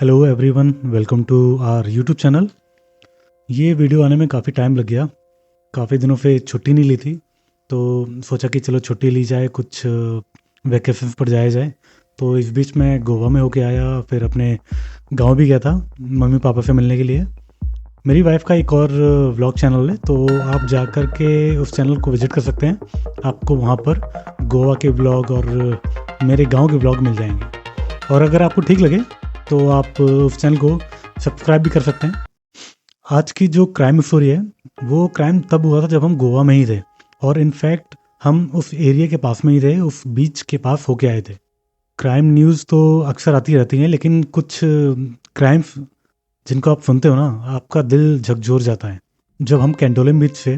Hello everyone, welcome to our YouTube channel. ये video आने में काफ़ी टाइम लग गया। काफ़ी दिनों से छुट्टी नहीं ली थी, तो सोचा कि चलो छुट्टी ली जाए, कुछ वेकेशन पर जाया जाए। तो इस बीच मैं गोवा में होके आया, फिर अपने गांव भी गया था मम्मी पापा से मिलने के लिए। मेरी वाइफ का एक और व्लॉग चैनल है, तो आप जा कर के उस चैनल को विज़िट कर सकते हैं। आपको वहाँ पर गोवा के व्लॉग और मेरे गांव के व्लॉग मिल जाएंगे। और अगर आपको ठीक लगे तो आप उस चैनल को सब्सक्राइब भी कर सकते हैं। आज की जो क्राइम स्टोरी है, वो क्राइम तब हुआ था जब हम गोवा में ही थे, और इनफैक्ट हम उस एरिया के पास में ही थे, उस बीच के पास होके आए थे। क्राइम न्यूज़ तो अक्सर आती रहती हैं, लेकिन कुछ क्राइम्स जिनको आप सुनते हो ना, आपका दिल झकझोर जाता है। जब हम कैंटोलिम बीच से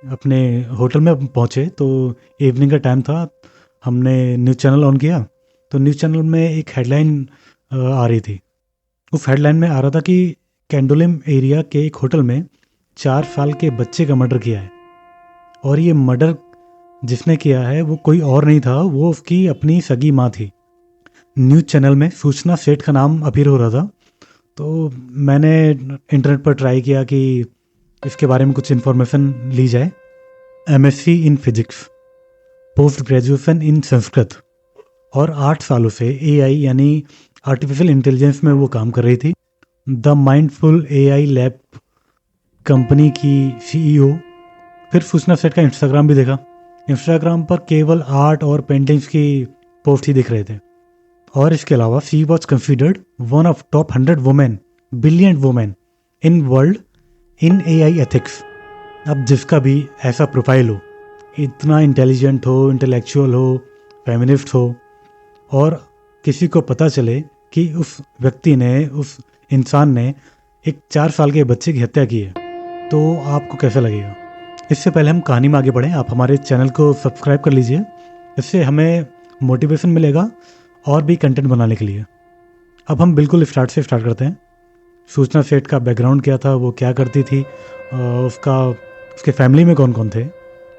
अपने होटल में पहुँचे तो इवनिंग का टाइम था। हमने न्यूज़ चैनल ऑन किया तो न्यूज़ चैनल में एक हेडलाइन आ रही थी। उस हेडलाइन में आ रहा था कि कैंडोलिम एरिया के एक होटल में 4 साल के बच्चे का मर्डर किया है। और ये मर्डर जिसने किया है वो कोई और नहीं था, वो उसकी अपनी सगी माँ थी। न्यूज़ चैनल में सूचना सेठ का नाम अपीयर हो रहा था, तो मैंने इंटरनेट पर ट्राई किया कि इसके बारे में कुछ इन्फॉर्मेशन ली जाए। MSc in physics, post graduation in Sanskrit, और 8 सालों से एआई यानी आर्टिफिशियल इंटेलिजेंस में वो काम कर रही थी। The mindful AI lab company की सीईओ। फिर सूचना सेठ का इंस्टाग्राम भी देखा। इंस्टाग्राम पर केवल आर्ट और पेंटिंग्स की पोस्ट ही दिख रहे थे। और इसके अलावा she was considered one of top 100 women, billion women in world in AI ethics. अब जिसका भी ऐसा प्रोफाइल हो, इतना इंटेलिजेंट हो, इंटेलेक्चुअल हो, फेमिनिस्ट हो, और किसी को पता चले कि उस व्यक्ति ने, उस इंसान ने एक 4 साल के बच्चे की हत्या की है, तो आपको कैसा लगेगा? इससे पहले हम कहानी में आगे बढ़ें, आप हमारे चैनल को सब्सक्राइब कर लीजिए। इससे हमें मोटिवेशन मिलेगा और भी कंटेंट बनाने के लिए। अब हम बिल्कुल स्टार्ट से स्टार्ट करते हैं। सूचना सेठ का बैकग्राउंड क्या था, वो क्या करती थी, उसके फैमिली में कौन कौन थे।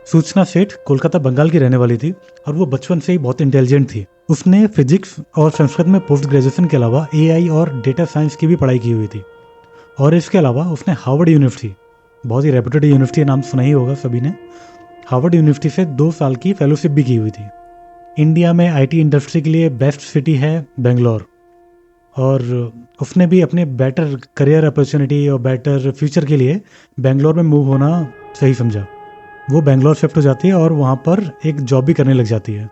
सूचना सेठ कोलकाता बंगाल की रहने वाली थी, और वो बचपन से ही बहुत इंटेलिजेंट थी। उसने फिजिक्स और संस्कृत में पोस्ट ग्रेजुएशन के अलावा एआई और डेटा साइंस की भी पढ़ाई की हुई थी। और इसके अलावा उसने हार्वर्ड यूनिवर्सिटी, बहुत ही रेप्यूटेड यूनिवर्सिटी, नाम सुना ही होगा सभी ने, हार्वर्ड यूनिवर्सिटी से 2 साल की फेलोशिप भी की हुई थी। इंडिया में आईटी इंडस्ट्री के लिए बेस्ट सिटी है बेंगलोर, और उसने भी अपने बेटर करियर अपॉर्चुनिटी और बेटर फ्यूचर के लिए बेंगलोर में मूव होना सही समझा। वो बेंगलोर शिफ्ट हो जाती है और वहाँ पर एक जॉब भी करने लग जाती है।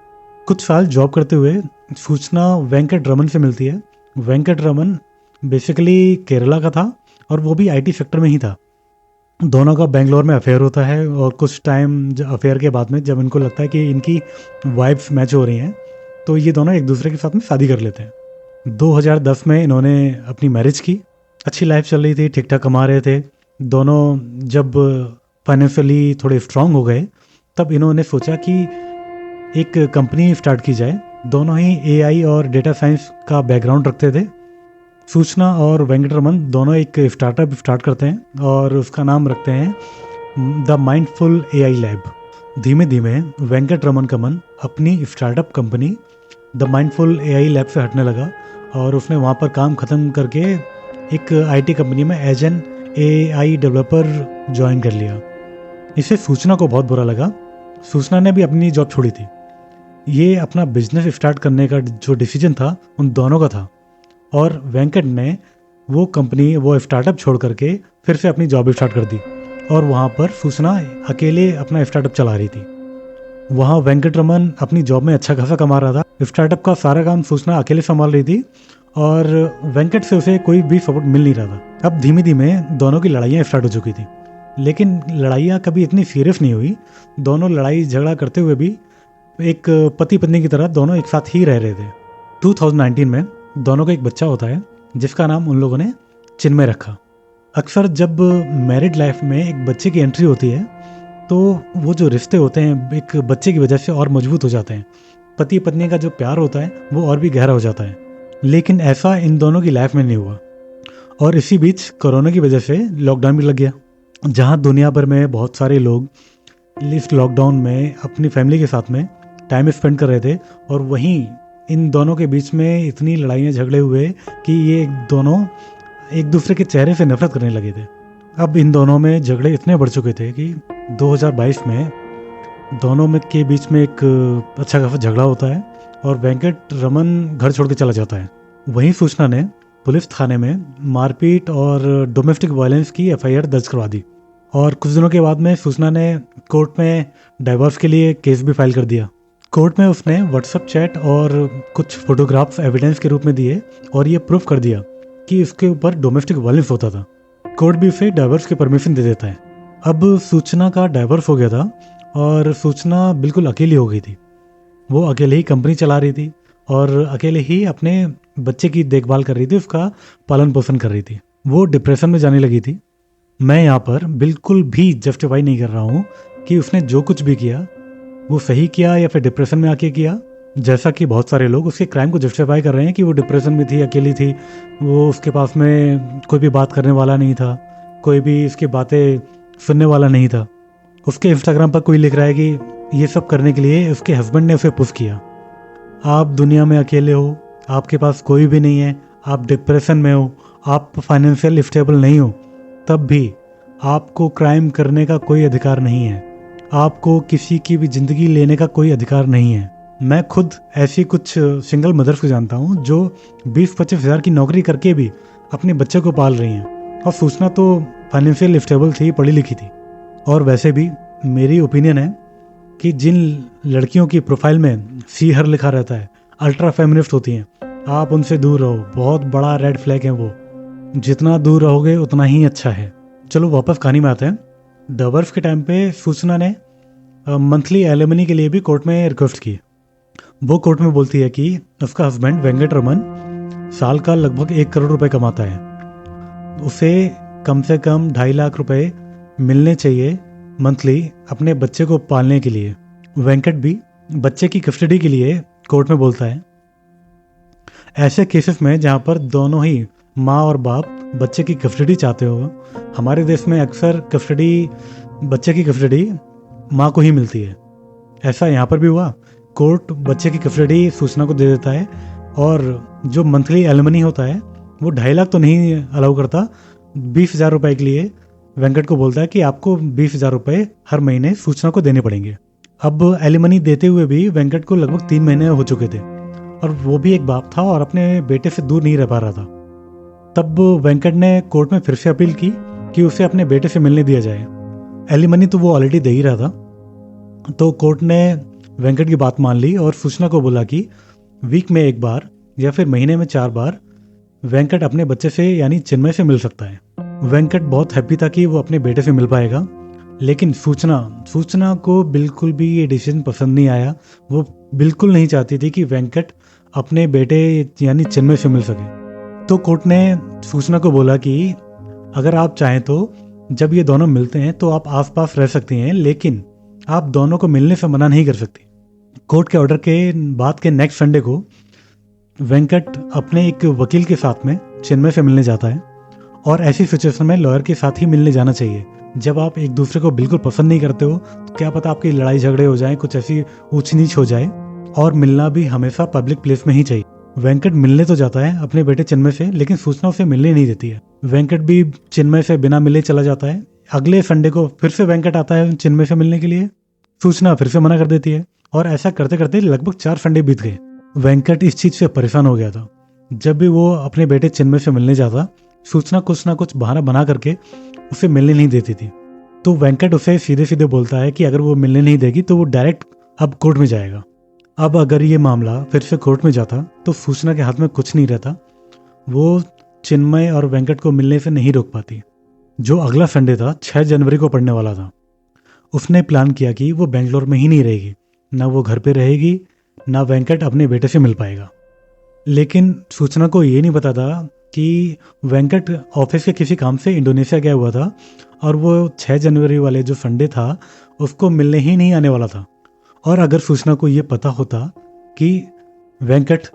कुछ साल जॉब करते हुए सूचना वेंकट रमन से मिलती है। वेंकट रमन बेसिकली केरला का था, और वो भी आईटी सेक्टर में ही था। दोनों का बेंगलोर में अफेयर होता है, और कुछ टाइम अफेयर के बाद में जब इनको लगता है कि इनकी वाइब्स मैच हो रही हैं, तो ये दोनों एक दूसरे के साथ में शादी कर लेते हैं। 2010 में इन्होंने अपनी मैरिज की। अच्छी लाइफ चल रही थी, ठीक ठाक कमा रहे थे दोनों। जब फाइनेंशियली थोड़े स्ट्रांग हो गए, तब इन्होंने सोचा कि एक कंपनी स्टार्ट की जाए। दोनों ही एआई और डेटा साइंस का बैकग्राउंड रखते थे। सूचना और वेंकटरमन दोनों एक स्टार्टअप स्टार्ट करते हैं, और उसका नाम रखते हैं द माइंडफुल एआई लैब। धीमे धीमे वेंकटरमन का मन अपनी startup company the mindful AI lab से हटने लगा, और उसने वहाँ पर काम ख़त्म करके एक आईटी कंपनी में as an AI developer join कर लिया। इसे सूचना को बहुत बुरा लगा। सूचना ने भी अपनी जॉब छोड़ी थी। ये अपना बिजनेस स्टार्ट करने का जो डिसीजन था उन दोनों का था, और वेंकट ने वो कंपनी, वो स्टार्टअप छोड़ करके फिर से अपनी जॉब स्टार्ट कर दी, और वहाँ पर सूचना अकेले अपना स्टार्टअप चला रही थी। वहाँ वेंकटरमन अपनी जॉब में अच्छा खासा कमा रहा था। स्टार्टअप का सारा काम सूचना अकेले संभाल रही थी, और वेंकट से उसे कोई भी सपोर्ट मिल नहीं रहा था। अब धीमे धीमे दोनों की लड़ाइयाँ स्टार्ट हो चुकी थी, लेकिन लड़ाइयाँ कभी इतनी सीरियस नहीं हुई। दोनों लड़ाई झगड़ा करते हुए भी एक पति पत्नी की तरह दोनों एक साथ ही रह रहे थे। 2019 में दोनों का एक बच्चा होता है, जिसका नाम उन लोगों ने चिन्मय रखा। अक्सर जब मैरिड लाइफ में एक बच्चे की एंट्री होती है, तो वो जो रिश्ते होते हैं एक बच्चे की वजह से और मजबूत हो जाते हैं। पति पत्नी का जो प्यार होता है वो और भी गहरा हो जाता है। लेकिन ऐसा इन दोनों की लाइफ में नहीं हुआ, और इसी बीच कोरोना की वजह से लॉकडाउन भी लग गया। जहाँ दुनिया भर में बहुत सारे लोग इस लॉकडाउन में अपनी फैमिली के साथ में टाइम स्पेंड कर रहे थे, और वहीं इन दोनों के बीच में इतनी लड़ाइयाँ झगड़े हुए कि ये दोनों एक दूसरे के चेहरे से नफरत करने लगे थे। अब इन दोनों में झगड़े इतने बढ़ चुके थे कि 2022 में दोनों में के बीच में एक अच्छा खासा झगड़ा होता है और वेंकट रमन घर छोड़ के चला जाता है। वहीं सूचना ने पुलिस थाने में मारपीट और डोमेस्टिक वायलेंस की एफआईआर दर्ज करवा दी और कुछ दिनों के बाद में सूचना ने कोर्ट में डाइवोर्स के लिए केस भी फाइल कर दिया। कोर्ट में उसने व्हाट्सएप चैट और कुछ फोटोग्राफ्स एविडेंस के रूप में दिए और ये प्रूफ कर दिया कि उसके ऊपर डोमेस्टिक वायलेंस होता था। कोर्ट भी उसे डाइवोर्स की परमिशन दे देता है। अब सूचना का डाइवोर्स हो गया था और सूचना बिल्कुल अकेली हो गई थी। वो अकेले ही कंपनी चला रही थी और अकेले ही अपने बच्चे की देखभाल कर रही थी, उसका पालन पोषण कर रही थी। वो डिप्रेशन में जाने लगी थी। मैं यहाँ पर बिल्कुल भी जस्टिफाई नहीं कर रहा हूँ कि उसने जो कुछ भी किया वो सही किया या फिर डिप्रेशन में आके किया। जैसा कि बहुत सारे लोग उसके क्राइम को जस्टिफाई कर रहे हैं कि वो डिप्रेशन में थी, अकेली थी, वो उसके पास में कोई भी बात करने वाला नहीं था, कोई भी इसकी बातें सुनने वाला नहीं था। उसके इंस्टाग्राम पर कोई लिख रहा है कि ये सब करने के लिए उसके हस्बैंड ने उसे पुश किया। आप दुनिया में अकेले हो, आपके पास कोई भी नहीं है, आप डिप्रेशन में हो, आप फाइनेंशियल स्टेबल नहीं हो, तब भी आपको क्राइम करने का कोई अधिकार नहीं है। आपको किसी की भी ज़िंदगी लेने का कोई अधिकार नहीं है। मैं खुद ऐसी कुछ सिंगल मदर्स को जानता हूँ जो 20-25 हज़ार की नौकरी करके भी अपने बच्चे को पाल रही हैं। और सूचना तो फाइनेंशियल स्टेबल थी, पढ़ी लिखी थी। और वैसे भी मेरी ओपिनियन है कि जिन लड़कियों की प्रोफाइल में सी हर लिखा रहता है, अल्ट्रा फेमिनिस्ट होती हैं, आप उनसे दूर रहो। बहुत बड़ा रेड फ्लैग है वो। जितना दूर रहोगे उतना ही अच्छा है। चलो वापस कहानी में आते हैं। डाइवोर्स के टाइम पे सूचना ने मंथली एलिमनी के लिए भी कोर्ट में रिक्वेस्ट की। वो कोर्ट में बोलती है कि उसका हस्बैंड वेंकट रमन साल का लगभग 1 करोड़ रुपए कमाता है। उसे कम से कम 2.5 लाख रुपए मिलने चाहिए मंथली अपने बच्चे को पालने के लिए। वेंकट भी बच्चे की कस्टडी के लिए कोर्ट में बोलता है। ऐसे केसेस में जहाँ पर दोनों ही माँ और बाप बच्चे की कस्टडी चाहते हो, हमारे देश में अक्सर बच्चे की कस्टडी माँ को ही मिलती है। ऐसा यहाँ पर भी हुआ। कोर्ट बच्चे की कस्टडी सूचना को दे देता है और जो मंथली एलिमनी होता है वो 2.5 लाख तो नहीं अलाउ करता। 20,000 रुपए के लिए वेंकट को बोलता है कि आपको 20,000 रुपए हर महीने सूचना को देने पड़ेंगे। अब एलिमनी देते हुए भी वेंकट को लगभग 3 महीने हो चुके थे और वो भी एक बाप था और अपने बेटे से दूर नहीं रह पा रहा था। तब वेंकट ने कोर्ट में फिर से अपील की कि उसे अपने बेटे से मिलने दिया जाए। एलिमनी तो वो ऑलरेडी दे ही रहा था। तो कोर्ट ने वेंकट की बात मान ली और सूचना को बोला कि वीक में 1 बार या फिर महीने में 4 बार वेंकट अपने बच्चे से यानी चिन्मय से मिल सकता है। वेंकट बहुत हैप्पी था कि वो अपने बेटे से मिल पाएगा, लेकिन सूचना को बिल्कुल भी ये डिसीजन पसंद नहीं आया। वो बिल्कुल नहीं चाहती थी कि वेंकट अपने बेटे यानी चिन्मय से मिल सके। तो कोर्ट ने सूचना को बोला कि अगर आप चाहें तो जब ये दोनों मिलते हैं तो आप आसपास रह सकती हैं, लेकिन आप दोनों को मिलने से मना नहीं कर सकती। कोर्ट के ऑर्डर के बाद के नेक्स्ट संडे को वेंकट अपने एक वकील के साथ में चिन्मय से मिलने जाता है और ऐसी सिचुएशन में लॉयर के साथ ही मिलने जाना चाहिए। जब आप एक दूसरे को बिल्कुल पसंद नहीं करते हो तो क्या पता आपकी लड़ाई झगड़े हो जाए, कुछ ऐसी ऊंच नीच हो जाए। और मिलना भी हमेशा पब्लिक प्लेस में ही चाहिए। वेंकट मिलने तो जाता है अपने बेटे चिन्मय से, लेकिन सूचना उसे मिलने नहीं देती है। वेंकट भी चिन्मय से बिना मिले चला जाता है। अगले संडे को फिर से वेंकट आता है चिन्मय से मिलने के लिए। सूचना फिर से मना कर देती है और ऐसा करते करते लगभग 4 संडे बीत गए। वेंकट इस चीज से परेशान हो गया था। जब भी वो अपने बेटे चिन्मय से मिलने जाता, सूचना कुछ ना कुछ बहाना बना करके उसे मिलने नहीं देती थी। तो वेंकट उसे सीधे सीधे बोलता है कि अगर वो मिलने नहीं देगी तो वो डायरेक्ट अब कोर्ट में जाएगा। अब अगर ये मामला फिर से कोर्ट में जाता तो सूचना के हाथ में कुछ नहीं रहता। वो चिन्मय और वेंकट को मिलने से नहीं रोक पाती। जो अगला संडे था 6 जनवरी को पड़ने वाला था। उसने प्लान किया कि वो बेंगलोर में ही नहीं रहेगी, ना वो घर पे रहेगी, ना वेंकट अपने बेटे से मिल पाएगा। लेकिन सूचना को ये नहीं पता था कि वेंकट ऑफिस के किसी काम से इंडोनेशिया गया हुआ था और वो 6 जनवरी वाले जो संडे था उसको मिलने ही नहीं आने वाला था। और अगर सूचना को ये पता होता कि वेंकट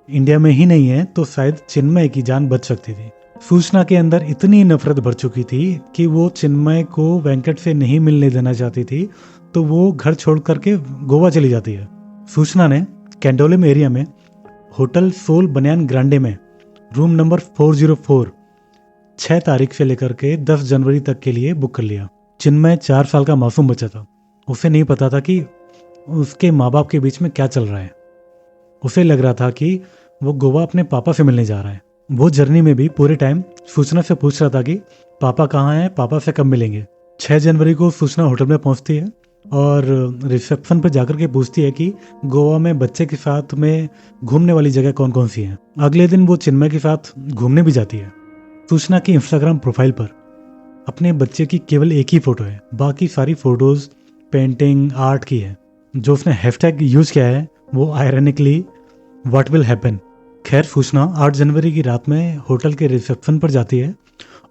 इंडिया में ही नहीं है तो शायद चिन्मय की जान बच सकती थी। सूचना के अंदर इतनी नफरत भर चुकी थी कि वो चिन्मय को वेंकट से नहीं मिलने देना चाहती थी, तो वो घर छोड़ करके गोवा चली जाती है। सूचना ने कैंडोलिम एरिया में होटल सोल बनियान ग्रांडे में रूम नंबर 404 6 तारीख से लेकर के 10 जनवरी तक के लिए बुक कर लिया। चिन्मय 4 साल का मासूम बच्चा था। उसे नहीं पता था कि उसके माँ बाप के बीच में क्या चल रहा है। उसे लग रहा था कि वो गोवा अपने पापा से मिलने जा रहा है। वो जर्नी में भी पूरे टाइम सूचना से पूछ रहा था कि पापा कहाँ हैं, पापा से कब मिलेंगे। 6 जनवरी को सूचना होटल में पहुंचती है और रिसेप्शन पर जाकर के पूछती है कि गोवा में बच्चे के साथ में घूमने वाली जगह कौन कौन सी हैं। अगले दिन वो चिन्मय के साथ घूमने भी जाती है। सूचना की इंस्टाग्राम प्रोफाइल पर अपने बच्चे की केवल एक ही फोटो है, बाकी सारी फोटोज पेंटिंग आर्ट की है। जो उसने हैशटैग यूज किया है वो आयरनिकली व्हाट विल हैपन। खैर सूचना 8 जनवरी की रात में होटल के रिसेप्शन पर जाती है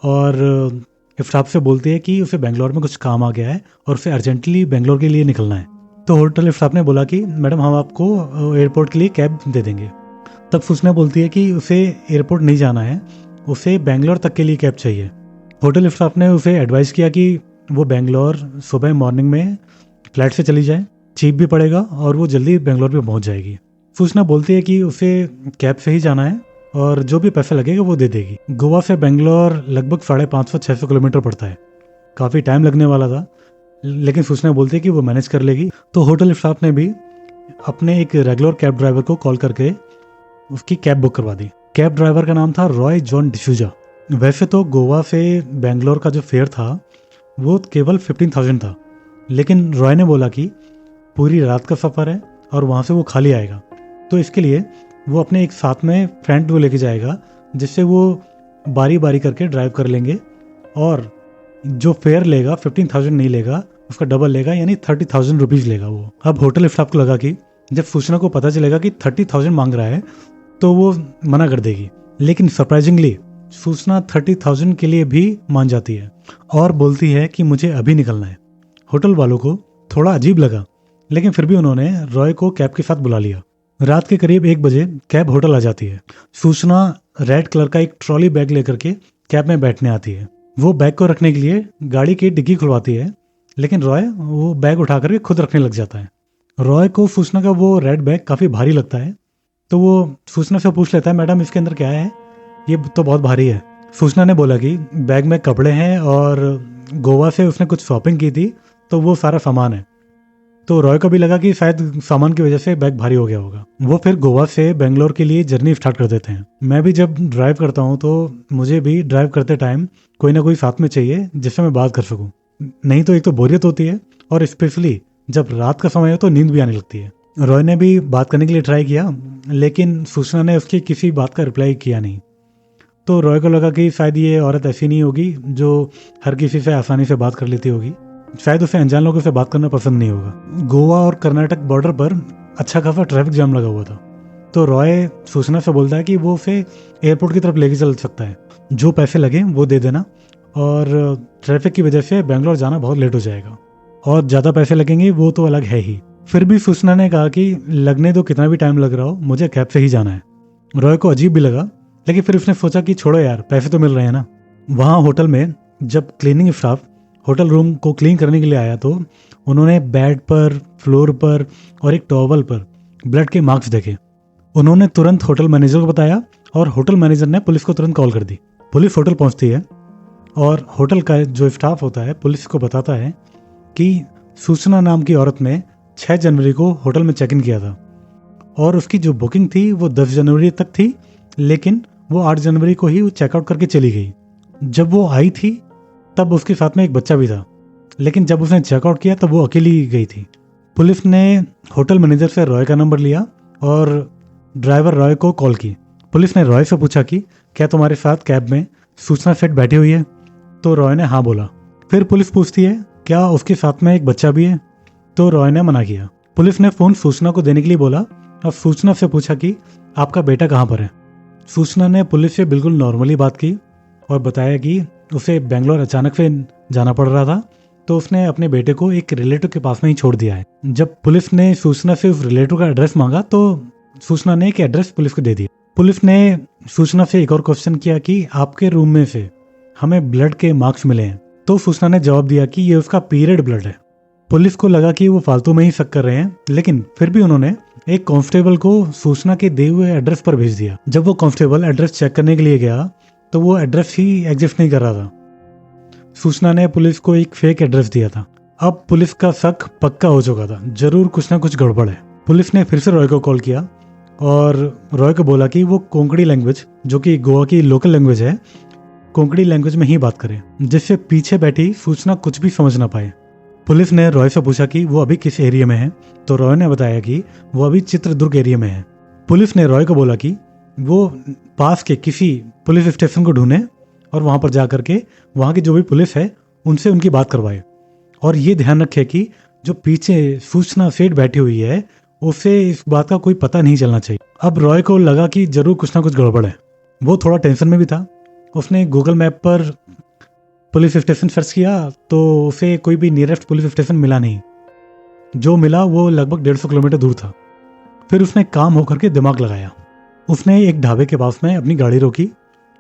और स्टाफ से बोलती है कि उसे बेंगलोर में कुछ काम आ गया है और उसे अर्जेंटली बेंगलोर के लिए निकलना है। तो होटल स्टाफ ने बोला कि मैडम हम आपको एयरपोर्ट के लिए कैब दे देंगे। तब सूचना बोलती है कि उसे एयरपोर्ट नहीं जाना है, उसे बेंगलोर तक के लिए कैब चाहिए। होटल स्टाफ ने उसे एडवाइस किया कि वो बेंगलोर सुबह मॉर्निंग में फ्लाइट से चली जाए, चीप भी पड़ेगा और वो जल्दी बेंगलोर पे पहुंच जाएगी। सूचना बोलती है कि उसे कैब से ही जाना है और जो भी पैसा लगेगा वो दे देगी। गोवा से बेंगलोर लगभग 550-600 किलोमीटर पड़ता है। काफ़ी टाइम लगने वाला था, लेकिन सूचना बोलती है कि वो मैनेज कर लेगी। तो होटल स्टाफ ने भी अपने एक रेगुलर कैब ड्राइवर को कॉल करके उसकी कैब बुक करवा दी। कैब ड्राइवर का नाम था रॉय जॉन डिसूजा। वैसे तो गोवा से बेंगलोर का जो फेयर था वो केवल 15,000 था, लेकिन रॉय ने बोला कि पूरी रात का सफ़र है और वहाँ से वो खाली आएगा, तो इसके लिए वो अपने एक साथ में फ्रेंड को लेके जाएगा जिससे वो बारी बारी करके ड्राइव कर लेंगे और जो फेयर लेगा 15,000 नहीं लेगा, उसका डबल लेगा, यानी 30,000 रुपीज़ लेगा वो। अब होटल स्टाफ को लगा कि जब सूचना को पता चलेगा कि 30,000 मांग रहा है तो वो मना कर देगी, लेकिन सरप्राइजिंगली सूचना 30,000 के लिए भी मान जाती है और बोलती है कि मुझे अभी निकलना है। होटल वालों को थोड़ा अजीब लगा, लेकिन फिर भी उन्होंने रॉय को कैब के साथ बुला लिया। रात के करीब 1 बजे कैब होटल आ जाती है। सूचना रेड कलर का एक ट्रॉली बैग लेकर के कैब में बैठने आती है। वो बैग को रखने के लिए गाड़ी की डिग्गी खुलवाती है, लेकिन रॉय वो बैग उठा करके खुद रखने लग जाता है। रॉय को सूचना का वो रेड बैग काफ़ी भारी लगता है, तो वो सूचना से पूछ लेता है, मैडम इसके अंदर क्या है, ये तो बहुत भारी है। सूचना ने बोला कि बैग में कपड़े हैं और गोवा से उसने कुछ शॉपिंग की थी तो वो सारा सामान है। तो रॉय को भी लगा कि शायद सामान की वजह से बैग भारी हो गया होगा। वो फिर गोवा से बेंगलोर के लिए जर्नी स्टार्ट कर देते हैं। मैं भी जब ड्राइव करता हूँ तो मुझे भी ड्राइव करते टाइम कोई ना कोई साथ में चाहिए जिससे मैं बात कर सकूँ, नहीं तो एक तो बोरियत होती है और स्पेशली जब रात का समय हो तो नींद भी आने लगती है। रॉय ने भी बात करने के लिए ट्राई किया, लेकिन सूचना ने उसकी किसी बात का रिप्लाई किया नहीं। तो रॉय को लगा कि शायद ये औरत ऐसी नहीं होगी जो हर किसी से आसानी से बात कर लेती होगी, शायद उसे अनजान लोगों से बात करना पसंद नहीं होगा। गोवा और कर्नाटक बॉर्डर पर अच्छा खासा ट्रैफिक जाम लगा हुआ था, तो रॉय सूचना से बोलता है कि वो उसे एयरपोर्ट की तरफ लेके चल सकता है, जो पैसे लगे वो दे देना, और ट्रैफिक की वजह से बेंगलोर जाना बहुत लेट हो जाएगा और ज़्यादा पैसे लगेंगे वो तो अलग है ही। फिर भी सूचना ने कहा कि लगने दो, कितना भी टाइम लग रहा हो, मुझे कैब से ही जाना है। रॉय को अजीब भी लगा, लेकिन फिर उसने सोचा कि छोड़ो यार, पैसे तो मिल रहे हैं ना। वहाँ होटल में जब क्लीनिंग स्टाफ होटल रूम को क्लीन करने के लिए आया तो उन्होंने बेड पर, फ्लोर पर और एक टॉवल पर ब्लड के मार्क्स देखे। उन्होंने तुरंत होटल मैनेजर को बताया और होटल मैनेजर ने पुलिस को तुरंत कॉल कर दी। पुलिस होटल पहुंचती है और होटल का जो स्टाफ होता है पुलिस को बताता है कि सूचना नाम की औरत ने 6 जनवरी को होटल में चेक इन किया था और उसकी जो बुकिंग थी वो 10 जनवरी तक थी, लेकिन वो 8 जनवरी को ही चेकआउट करके चली गई। जब वो आई थी तब उसके साथ में एक बच्चा भी था, लेकिन जब उसने चेकआउट किया तब वो अकेली गई थी। पुलिस ने होटल मैनेजर से रॉय का नंबर लिया और ड्राइवर रॉय को कॉल की। पुलिस ने रॉय से पूछा कि क्या तुम्हारे साथ कैब में सूचना सेट बैठी हुई है, तो रॉय ने हाँ बोला। फिर पुलिस पूछती है क्या उसके साथ में एक बच्चा भी है, तो रॉय ने मना किया। पुलिस ने फ़ोन सूचना को देने के लिए बोला और सूचना से पूछा कि आपका बेटा कहाँ पर है। सूचना ने पुलिस से बिल्कुल नॉर्मली बात की और बताया कि उसे बेंगलोर अचानक से जाना पड़ रहा था, तो उसने अपने बेटे को एक रिलेटिव के पास में ही छोड़ दिया है। जब पुलिस ने सूचना से उस रिलेटिव का एड्रेस मांगा तो सूचना ने एक एड्रेस पुलिस को दे दिया। पुलिस ने सूचना से एक और क्वेश्चन किया कि आपके रूम में से हमें ब्लड के मार्क्स मिले हैं, तो सूचना ने जवाब दिया कि ये उसका पीरियड ब्लड है। पुलिस को लगा कि वो फालतू में ही शक कर रहे हैं, लेकिन फिर भी उन्होंने एक कांस्टेबल को सूचना के दिए हुए एड्रेस पर भेज दिया। जब वो कांस्टेबल एड्रेस चेक करने के लिए गया तो वो एड्रेस ही एग्जिस्ट नहीं कर रहा था। सूचना ने पुलिस को एक फेक एड्रेस दिया था। अब पुलिस का शक पक्का हो चुका था, जरूर कुछ ना कुछ गड़बड़ है। पुलिस ने फिर से रॉय को कॉल किया और रॉय को बोला कि वो कोंकणी लैंग्वेज, जो कि गोवा की लोकल लैंग्वेज है, कोंकणी लैंग्वेज में ही बात करे, जिससे पीछे बैठी सूचना कुछ भी समझ ना पाए। पुलिस ने रॉय से पूछा कि वो अभी किस एरिया में है, तो रॉय ने बताया कि वो अभी चित्रदुर्ग एरिया में है। पुलिस ने रॉय को बोला कि वो पास के किसी पुलिस स्टेशन को ढूंढे और वहां पर जा करके वहां की जो भी पुलिस है उनसे उनकी बात करवाए, और ये ध्यान रखे कि जो पीछे सूचना सेठ बैठी हुई है उसे इस बात का कोई पता नहीं चलना चाहिए। अब रॉय को लगा कि जरूर कुछ ना कुछ गड़बड़ है। वो थोड़ा टेंशन में भी था। उसने गूगल मैप पर पुलिस स्टेशन सर्च किया तो उसे कोई भी नियरेस्ट पुलिस स्टेशन मिला नहीं। जो मिला वो लगभग 150 किलोमीटर दूर था। फिर उसने काम होकर के दिमाग लगाया। उसने एक ढाबे के पास में अपनी गाड़ी रोकी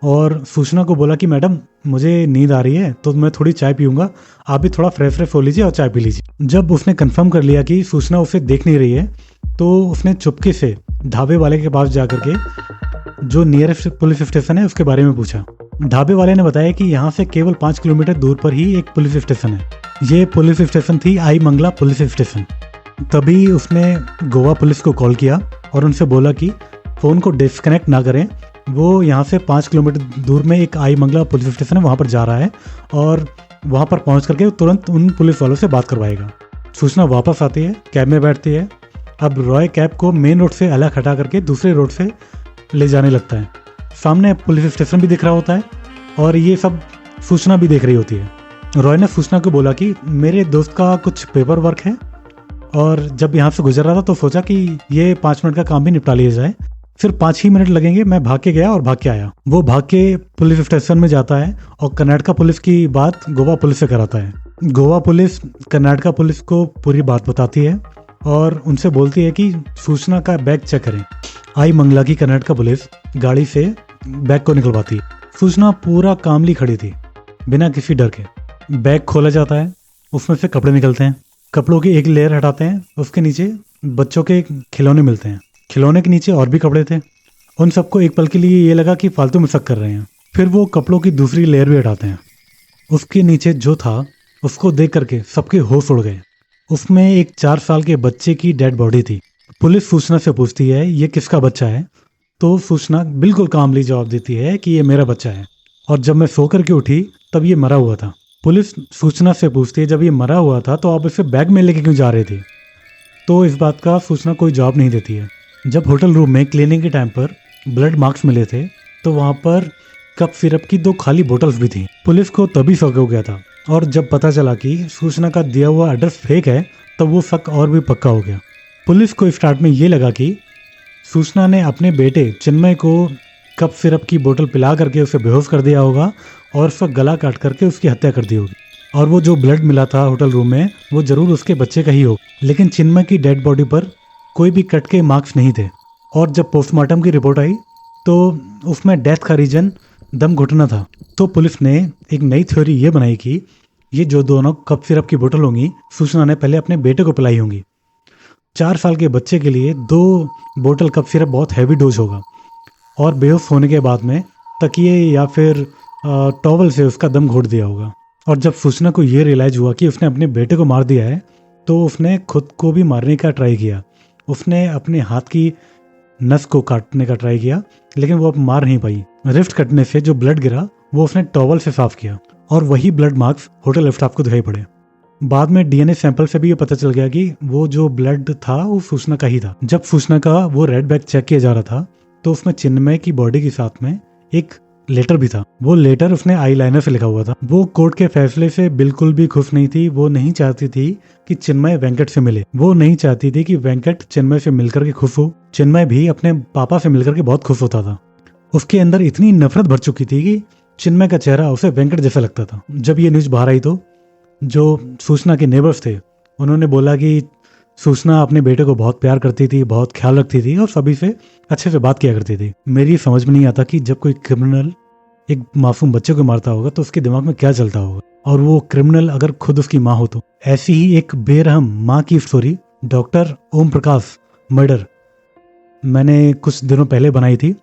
और सूचना को बोला कि मैडम, मुझे नींद आ रही है तो मैं थोड़ी चाय पीऊंगा, आप भी थोड़ा फ्रेश हो लीजिए और चाय पी लीजिए। जब उसने कंफर्म कर लिया कि सूचना उसे देख नहीं रही है तो उसने चुपके से ढाबे वाले के पास जाकर के जो नियरेस्ट पुलिस स्टेशन है उसके बारे में पूछा। ढाबे वाले ने बताया कि यहाँ से केवल 5 किलोमीटर दूर पर ही एक पुलिस स्टेशन है। ये पुलिस स्टेशन थी आई मंगला पुलिस स्टेशन। तभी उसने गोवा पुलिस को कॉल किया और उनसे बोला कि फ़ोन को डिस्कनेक्ट ना करें, वो यहाँ से 5 किलोमीटर दूर में एक आई मंगला पुलिस स्टेशन है, वहाँ पर जा रहा है और वहाँ पर पहुँच करके तुरंत उन पुलिस वालों से बात करवाएगा। सूचना वापस आती है, कैब में बैठती है। अब रॉय कैब को मेन रोड से अलग हटा करके दूसरे रोड से ले जाने लगता है। सामने पुलिस स्टेशन भी दिख रहा होता है और ये सब सूचना भी देख रही होती है। रॉय ने सूचना को बोला कि मेरे दोस्त का कुछ पेपर वर्क है और जब यहाँ से गुजर रहा था तो सोचा कि ये 5 मिनट का काम भी निपटा लिया जाए। सिर्फ 5 ही मिनट लगेंगे, मैं भाग के गया और भाग के आया। वो भाग के पुलिस स्टेशन में जाता है और कर्नाटका पुलिस की बात गोवा पुलिस से कराता है। गोवा पुलिस कर्नाटका पुलिस को पूरी बात बताती है और उनसे बोलती है कि सूचना का बैग चेक करें। आई मंगला की कर्नाटका पुलिस गाड़ी से बैग को निकलवाती है। सूचना पूरा कामली खड़ी थी, बिना किसी डर के। बैग खोला जाता है, उसमें से कपड़े निकलते हैं। कपड़ों की एक लेयर हटाते हैं, उसके नीचे बच्चों के खिलौने मिलते हैं। खिलौने के नीचे और भी कपड़े थे। उन सबको एक पल के लिए ये लगा कि फालतू में शक कर रहे हैं। फिर वो कपड़ों की दूसरी लेयर भी हटाते हैं। उसके नीचे जो था उसको देख करके सबके होश उड़ गए। उसमें एक 4 साल के बच्चे की डेड बॉडी थी। पुलिस सूचना से पूछती है ये किसका बच्चा है, तो सूचना बिल्कुल कामली जवाब देती है कि ये मेरा बच्चा है और जब मैं सो करके उठी तब ये मरा हुआ था। पुलिस सूचना से पूछती है जब ये मरा हुआ था तो आप इसे बैग में लेके क्यों जा रहे थे, तो इस बात का सूचना कोई जवाब नहीं देती है। जब होटल रूम में क्लीनिंग के टाइम पर ब्लड मार्क्स मिले थे तो वहाँ पर कप सिरप की 2 खाली बोतल्स भी थी। पुलिस को तभी शक हो गया था और जब पता चला कि सूचना का दिया हुआ एड्रेस फेक है तब वो शक और भी पक्का हो गया। पुलिस को स्टार्ट में ये लगा कि सूचना ने अपने बेटे चिन्मय को कप सिरप की बोतल पिला करके उसे बेहोश कर दिया होगा और उसका गला काट करके उसकी हत्या कर दी होगी, और वो जो ब्लड मिला था होटल रूम में वो जरूर उसके बच्चे का ही हो। लेकिन चिन्मय की डेड बॉडी पर कोई भी कट के मार्क्स नहीं थे और जब पोस्टमार्टम की रिपोर्ट आई तो उसमें डेथ का रीजन दम घुटना था। तो पुलिस ने एक नई थ्योरी ये बनाई कि ये जो दोनों कप सिरप की बोतल होंगी सूचना ने पहले अपने बेटे को पिलाई होंगी। 4 साल के बच्चे के लिए 2 बोतल कप सिरप बहुत हैवी डोज होगा और बेहोश होने के बाद में तकिए या फिर टॉवल से उसका दम घोट दिया होगा। और जब सूचना को ये रियलाइज हुआ कि उसने अपने बेटे को मार दिया है तो उसने खुद को भी मारने का ट्राई किया। उसने अपने हाथ की नस को काटने का ट्राई किया लेकिन वो अब मार नहीं पाई। रिफ्ट कटने से जो ब्लड गिरा वो उसने टॉवल से साफ किया और वही ब्लड मार्क्स होटल स्टाफ को दिखाई पड़े। बाद में डीएनए सैंपल से भी ये पता चल गया कि वो जो ब्लड था वो सूचना का ही था। जब सूचना का वो रेड बैग चेक किया जा रहा था तो उसमें चिन्मय की बॉडी के साथ में एक लेटर भी था। वो लेटर उसने आईलाइनर से लिखा हुआ था। वो कोर्ट के फैसले से बिल्कुल भी खुश नहीं थी। वो नहीं चाहती थी कि चिन्मय वेंकट से मिले। वो नहीं चाहती थी कि वेंकट चिन्मय से मिलकर के खुश हो। चिन्मय भी अपने पापा से मिलकर के बहुत खुश होता था। उसके अंदर इतनी नफरत भर चुकी थी कि चिन्मय का चेहरा उसे वेंकट जैसा लगता था। जब ये न्यूज बाहर आई तो जो सूचना के नेबर्स थे उन्होंने बोला कि सूचना अपने बेटे को बहुत प्यार करती थी, बहुत ख्याल रखती थी और सभी से अच्छे से बात किया करती थी। मेरी समझ में नहीं आता कि जब कोई क्रिमिनल एक मासूम बच्चे को मारता होगा तो उसके दिमाग में क्या चलता होगा, और वो क्रिमिनल अगर खुद उसकी माँ हो तो। ऐसी ही एक बेरहम माँ की story doctor Om Prakash murder मैंने कुछ दिनों पहले बनाई थी।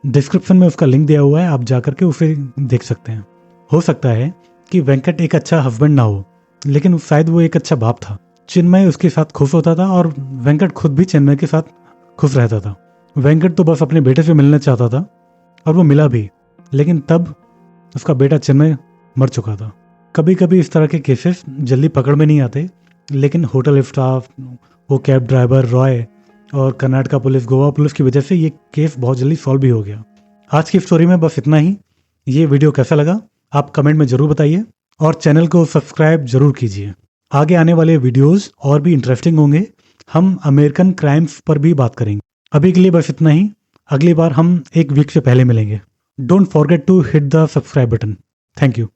डिस्क्रिप्शन में उसका लिंक दिया हुआ है, आप जा करके उसे देख सकते हैं। हो सकता है कि वेंकट एक अच्छा हस्बैंड ना हो, लेकिन शायद वो एक अच्छा बाप था। चिन्मय उसके साथ खुश होता था और वेंकट खुद भी चिन्मय के साथ खुश रहता था। वेंकट तो बस अपने बेटे से मिलना चाहता था और वो मिला भी, लेकिन तब उसका बेटा चिन्मय मर चुका था। कभी कभी इस तरह के केसेस जल्दी पकड़ में नहीं आते, लेकिन होटल स्टाफ, वो कैब ड्राइवर रॉय और कर्नाटका पुलिस, गोवा पुलिस की वजह से ये केस बहुत जल्दी सॉल्व भी हो गया। आज की स्टोरी में बस इतना ही। ये वीडियो कैसा लगा आप कमेंट में ज़रूर बताइए और चैनल को सब्सक्राइब जरूर कीजिए। आगे आने वाले वीडियोस और भी इंटरेस्टिंग होंगे। हम अमेरिकन क्राइम्स पर भी बात करेंगे। अभी के लिए बस इतना ही। अगली बार हम एक वीक से पहले मिलेंगे। Don't forget to hit the subscribe button. Thank you.